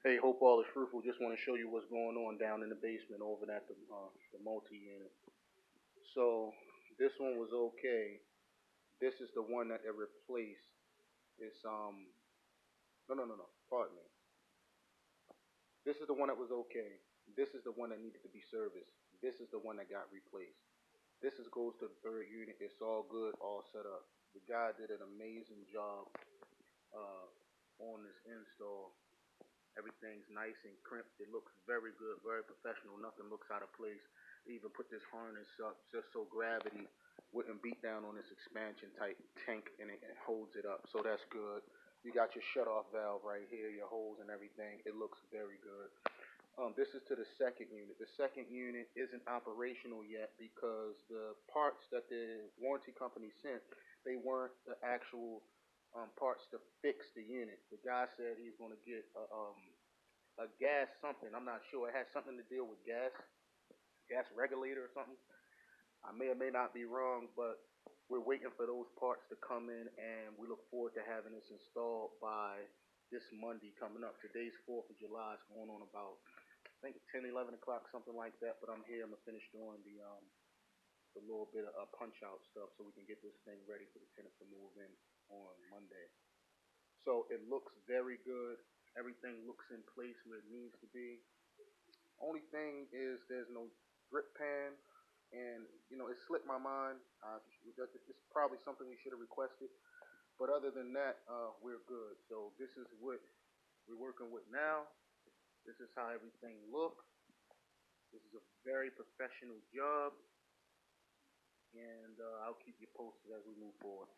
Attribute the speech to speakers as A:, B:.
A: Hey, hope all is fruitful. Just want to show you what's going on down in the basement over at the multi-unit. So this one was okay. This is the one that they replaced. It's no. Pardon me. This is the one that was okay. This is the one that needed to be serviced. This is the one that got replaced. This is goes to the third unit. It's all good, all set up. The guy did an amazing job uh, on this install. Everything's nice and crimped. It looks very good, very professional. Nothing looks out of place. They even put this harness up just so gravity wouldn't beat down on this expansion type tank and it holds it up. So that's good. You got your shut off valve right here, your holes and everything. It looks very good. This is to the second unit. The second unit isn't operational yet because the parts that the warranty company sent, they weren't the actual parts to fix the unit. The guy said he's going to get a gas something. I'm not sure. It has something to deal with gas regulator or something. I may or may not be wrong, but we're waiting for those parts to come in, and we look forward to having this installed by this Monday coming up. Today's 4th of July. It's going on about I think 10, 11 o'clock, something like that. But I'm here. I'm gonna finish doing the little bit of punch out stuff so we can get this thing ready for the tenants to move in on Monday. So it looks very good. Everything looks in place where it needs to be. Only thing is there's no drip pan, and it slipped my mind. It's probably something we should have requested. But other than that, we're good. So this is what we're working with now. This is how everything looks. This is a very professional job, and I'll keep you posted as we move forward.